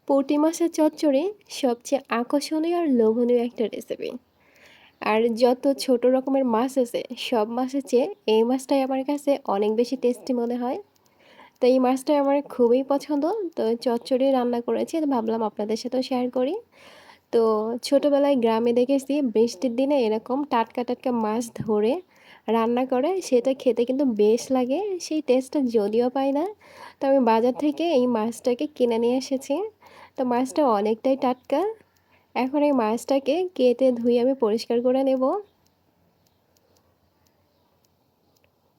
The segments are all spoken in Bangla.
পুঁটি মাছের চচ্চড়ি সবচেয়ে আকর্ষণীয় আর লোভনীয় একটা রেসিপি। আর যত ছোট রকমের মাছ আছে সব মাছের চেয়ে এই মাছটাই আমার কাছে অনেক বেশি টেস্টি মনে হয়। তো এই মাছটা আমার খুবই পছন্দ। তো চচ্চড়ি রান্না করেছি, তো ভাবলাম আপনাদের সাথেও শেয়ার করি। তো ছোটবেলায় গ্রামে দেখেছি বৃষ্টির দিনে এরকম টাটকা টাটকা মাছ ধরে রান্না করে, সেটা খেতে কিন্তু বেশ লাগে। সেই টেস্টটা যদিও পাই না, তো আমি বাজার থেকে এই মাছটাকে কিনে নিয়ে এসেছি। তো মাছটা অনেকটাই টাটকা। এখন এই মাছটাকে কেটে ধুয়ে আমি পরিষ্কার করে নেব।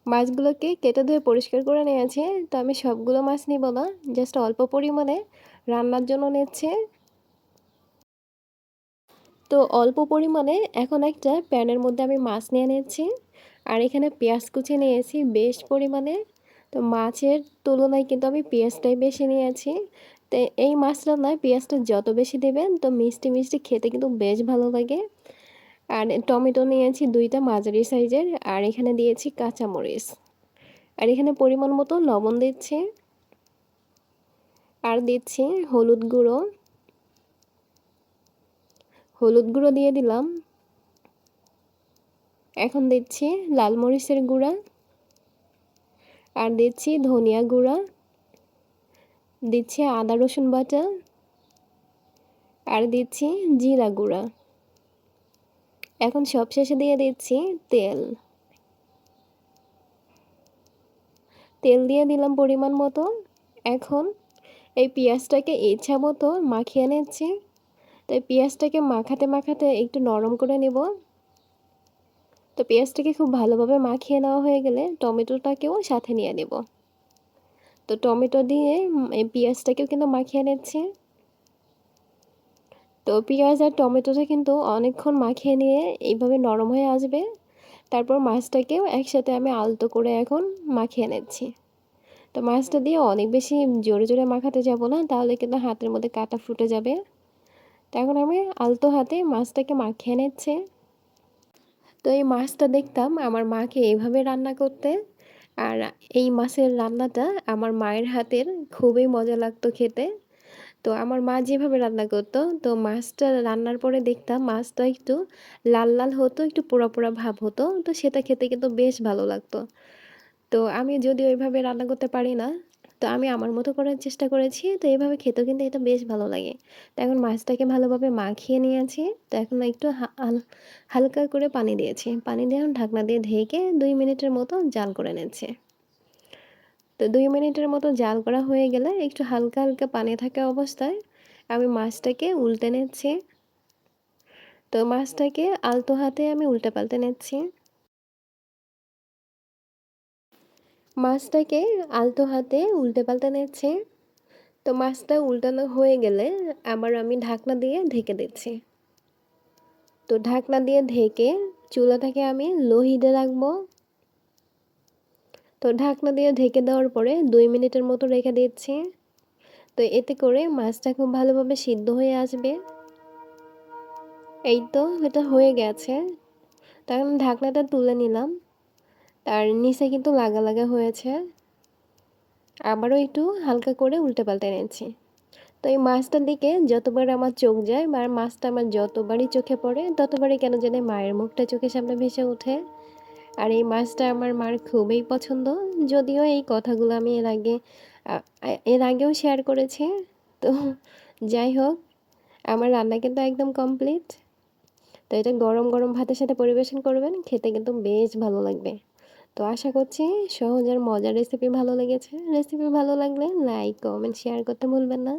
মাছগুলোকে কেটে ধুয়ে পরিষ্কার করে নিয়েছি। তো আমি সবগুলো মাছ নিব না, জাস্ট অল্প পরিমাণে রান্নার জন্য নিচ্ছি। তো অল্প পরিমাণে এখন একটা প্যানের মধ্যে আমি মাছ নিয়ে নিচ্ছি। আর এখানে পেঁয়াজ কুচি নিয়েছি বেশ পরিমাণে। তো মাছের তুলনায় কিন্তু আমি পেঁয়াজটাই বেশি নিয়েছি। তো এই মাছ রান্নায় পেঁয়াজটা যত বেশি দেবেন তো মিষ্টি মিষ্টি খেতে কিন্তু বেশ ভালো লাগে। আর টমেটো নিয়েছি 2টা মাঝারি সাইজের, আর এখানে দিয়েছি কাঁচামরিচ। আর এখানে পরিমাণ মতো লবণ দিচ্ছি। আর দিচ্ছি হলুদ গুঁড়ো। হলুদ গুঁড়ো দিয়ে দিলাম। এখন দিচ্ছি লাল মরিচের গুঁড়া। আর দিচ্ছি ধনিয়া গুঁড়া। দিচ্ছি আদা রসুন বাটা। আর দিচ্ছি জিরা গুঁড়া। এখন সবশেষে দিয়ে দিচ্ছি তেল। তেল দিয়ে দিলাম পরিমাণ মতো। এখন এই পেঁয়াজটাকে ইচ্ছা মতো মাখিয়ে নিচ্ছি। তো এই পেঁয়াজটাকে মাখাতে মাখাতে একটু নরম করে নেব। তো পেঁয়াজটাকে খুব ভালোভাবে মাখিয়ে নেওয়া হয়ে গেলে টমেটোটাকেও সাথে নিয়ে নেব। তো টমেটো দিয়ে এই পেঁয়াজটাকেও কিন্তু মাখিয়ে নিচ্ছি। তো পেঁয়াজ আর টমেটোটা কিন্তু অনেকক্ষণ মাখিয়ে নিয়ে এইভাবে নরম হয়ে আসবে। তারপর মাছটাকেও একসাথে আমি আলতো করে এখন মাখিয়ে নিচ্ছি। তো মাছটা দিয়ে অনেক বেশি জোরে জোরে মাখাতে যাব না, তাহলে কিন্তু হাতের মধ্যে কাঁটা ফুটে যাবে। তো এখন আমি আলতো হাতে মাছটাকে মাখিয়ে নিচ্ছি। তো এই মাছটা দেখতাম আমার মাকে এইভাবে রান্না করতে। আর এই মাছের রান্নাটা আমার মায়ের হাতের খুবই মজা লাগতো খেতে। তো আমার মা যেভাবে রান্না করতো, তো মাছটা রান্নার পরে দেখতাম মাছটা একটু লাল লাল হতো, একটু পোড়া পোড়া ভাব হতো, তো সেটা খেতে কিন্তু বেশ ভালো লাগতো। তো আমি যদিও ওইভাবে রান্না করতে পারি না, তো আমি আমার মতো করার চেষ্টা করেছি। তো এইভাবে খেতেও কিন্তু এটা বেশ ভালো লাগে। তো এখন মাছটাকে ভালোভাবে মাখিয়ে নিয়েছি। তো এখন একটু হালকা করে পানি দিয়েছি। পানি দিয়ে এখন ঢাকনা দিয়ে ঢেকে 2 মিনিটের মতো জাল করে নিচ্ছি। তো 2 মিনিটের মতো জাল করা হয়ে গেলে একটু হালকা হালকা পানি থাকা অবস্থায় আমি মাছটাকে উল্টে নিচ্ছি। তো মাছটাকে আলতো হাতে আমি উল্টে পাল্টে নিচ্ছি। মাছটাকে আলতো হাতে উল্টে পাল্টে নিচ্ছি। তো মাছটা উল্টানো হয়ে গেলে আবার আমি ঢাকনা দিয়ে ঢেকে দিচ্ছি। তো ঢাকনা দিয়ে ঢেকে চুলাটাকে আমি লো হিটে রাখবো। তো ঢাকনা দিয়ে ঢেকে দেওয়ার পরে 2 মিনিটের মতো রেখে দিচ্ছি। তো এতে করে মাছটা খুব ভালোভাবে সিদ্ধ হয়ে আসবে। এই তো এটা হয়ে গেছে। তখন ঢাকনাটা তুলে নিলাম। তার নিচে কিন্তু লাগা লাগা হয়েছে। আবারও একটু হালকা করে উল্টে পাল্টে নিচ্ছি। তো এই মাছটার দিকে যতবার আমার চোখ যায় বা মাছটা আমার যতবারই চোখে পড়ে ততবারই কেন জানি মায়ের মুখটা চোখের সামনে ভেসে ওঠে। আর এই মাছটা আমার মার খুবই পছন্দ। যদিও এই কথাগুলো আমি এর আগেও শেয়ার করেছি। তো যাই হোক, আমার রান্না কিন্তু একদম কমপ্লিট। তো এটা গরম গরম ভাতের সাথে পরিবেশন করবেন, খেতে কিন্তু বেশ ভালো লাগবে। তো আশা করছি সহজ আর মজার রেসিপি ভালো লেগেছে। রেসিপি ভালো লাগলে লাইক কমেন্ট শেয়ার করতে ভুলবেন না।